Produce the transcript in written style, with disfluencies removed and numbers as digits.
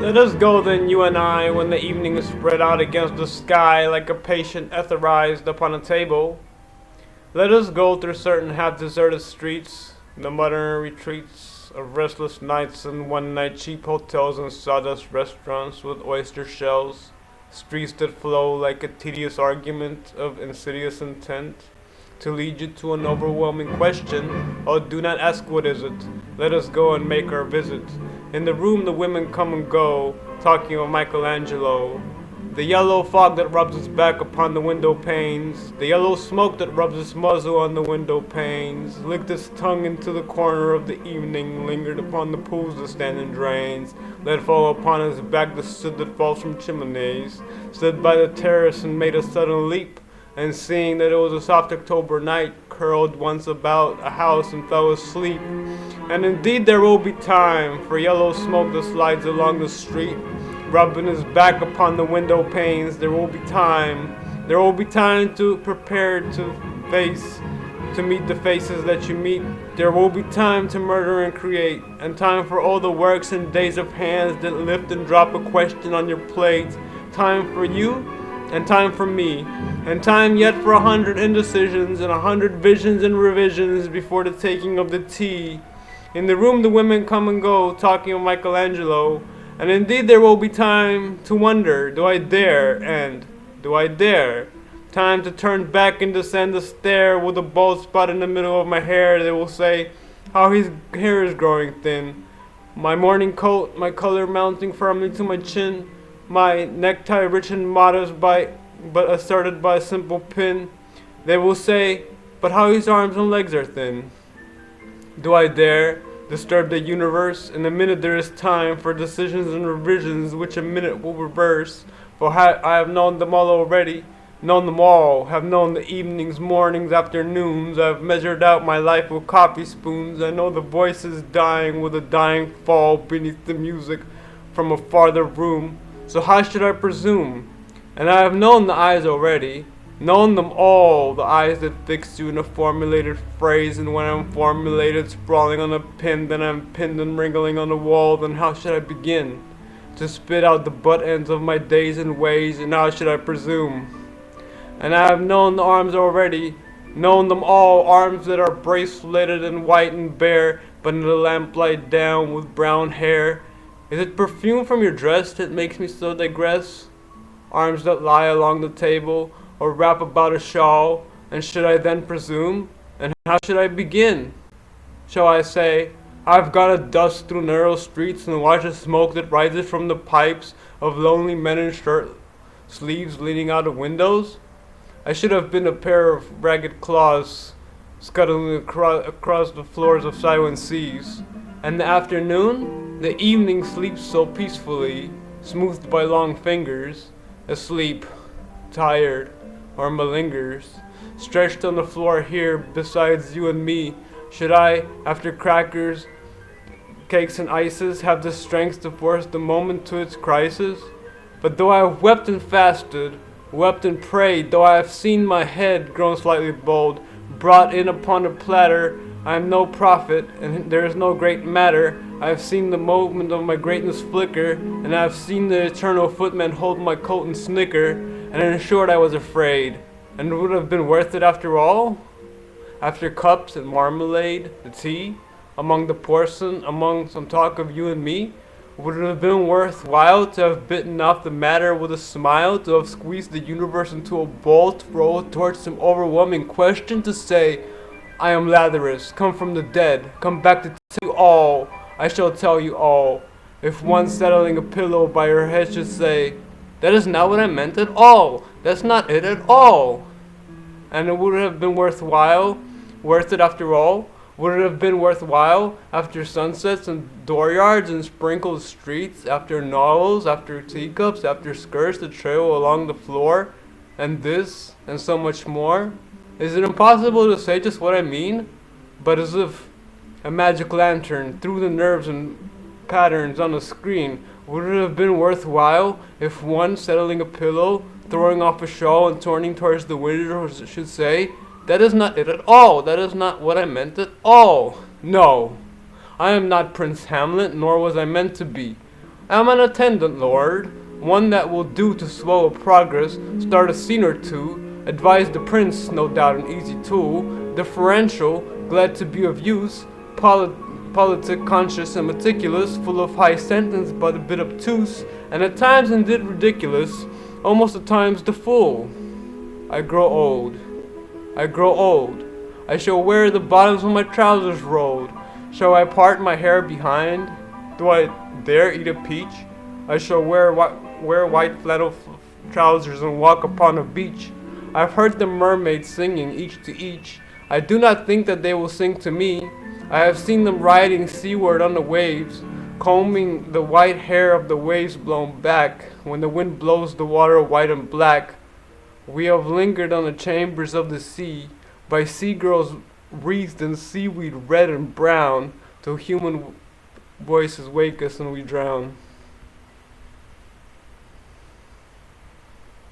Let us go then, you and I, when the evening is spread out against the sky like a patient etherized upon a table. Let us go through certain half-deserted streets, the modern retreats of restless nights and one-night cheap hotels and sawdust restaurants with oyster shells, streets that flow like a tedious argument of insidious intent, to lead you to an overwhelming question. Oh, do not ask what is it. Let us go and make our visit. In the room the women come and go, talking of Michelangelo. The yellow fog that rubs its back upon the window panes, the yellow smoke that rubs its muzzle on the window panes, licked its tongue into the corner of the evening, lingered upon the pools that stand in drains, let fall upon his back the soot that falls from chimneys, stood by the terrace and made a sudden leap, and seeing that it was a soft October night, curled once about a house and fell asleep. And indeed there will be time for yellow smoke that slides along the street, rubbing his back upon the window panes. There will be time. There will be time to prepare to meet the faces that you meet. There will be time to murder and create, and time for all the works and days of hands that lift and drop a question on your plate. Time for you, and time for me, and time yet for 100 indecisions and 100 visions and revisions before the taking of the tea. In the room the women come and go, talking of Michelangelo, and indeed there will be time to wonder, do I dare, and do I dare? Time to turn back and descend the stair with a bald spot in the middle of my hair. They will say, how his hair is growing thin. My morning coat, my color mounting firmly to my chin, my necktie rich and modest but asserted by a simple pin. They will say, but how his arms and legs are thin. Do I dare disturb the universe? In a minute there is time for decisions and revisions which a minute will reverse. For I have known them all already, known them all, have known the evenings, mornings, afternoons. I have measured out my life with coffee spoons. I know the voices dying with a dying fall beneath the music from a farther room. So how should I presume? And I have known the eyes already, known them all, the eyes that fix you in a formulated phrase, and when I'm formulated, sprawling on a pin, then I'm pinned and wriggling on the wall, then how should I begin to spit out the butt ends of my days and ways, and how should I presume? And I have known the arms already, known them all, arms that are braceleted and white and bare, but in the lamplight down with brown hair. Is it perfume from your dress that makes me so digress? Arms that lie along the table, or wrap about a shawl, and should I then presume? And how should I begin? Shall I say, I've got to dust through narrow streets and watch the smoke that rises from the pipes of lonely men in shirt sleeves leaning out of windows? I should have been a pair of ragged claws scuttling across the floors of silent seas. And the afternoon, the evening sleeps so peacefully, smoothed by long fingers, asleep, tired, or malingers, stretched on the floor here besides you and me. Should I, after crackers, cakes and ices, have the strength to force the moment to its crisis? But though I have wept and fasted, wept and prayed, though I have seen my head grown slightly bald, brought in upon a platter, I am no prophet, and there is no great matter. I have seen the moment of my greatness flicker, and I have seen the eternal footman hold my coat and snicker, and in short I was afraid. And it would have been worth it after all? After cups and marmalade, the tea, among the porcelain, among some talk of you and me, would it have been worthwhile to have bitten off the matter with a smile, to have squeezed the universe into a ball, to roll it towards some overwhelming question, to say, I am Lazarus, come from the dead, come back to tell you all, I shall tell you all. If one settling a pillow by her head should say, that is not what I meant at all, that's not it at all. And it would have been worthwhile, worth it after all? Would it have been worthwhile after sunsets and dooryards and sprinkled streets, after novels, after teacups, after skirts that trail along the floor, and this, and so much more? Is it impossible to say just what I mean? But as if a magic lantern threw the nerves and patterns on the screen, would it have been worthwhile if one settling a pillow, throwing off a shawl and turning towards the window should say, that is not it at all, that is not what I meant at all. No, I am not Prince Hamlet, nor was I meant to be. I'm an attendant, lord, one that will do to slow a progress, start a scene or two, advise the prince, no doubt an easy tool, differential, glad to be of use, politic, conscious and meticulous, full of high sentence but a bit obtuse, and at times indeed ridiculous, almost at times the fool. I grow old. I grow old. I shall wear the bottoms of my trousers rolled. Shall I part my hair behind? Do I dare eat a peach? I shall wear white flannel trousers and walk upon a beach. I've heard the mermaids singing each to each. I do not think that they will sing to me. I have seen them riding seaward on the waves, combing the white hair of the waves blown back, when the wind blows the water white and black. We have lingered on the chambers of the sea, by sea-girls wreathed in seaweed red and brown, till human voices wake us and we drown.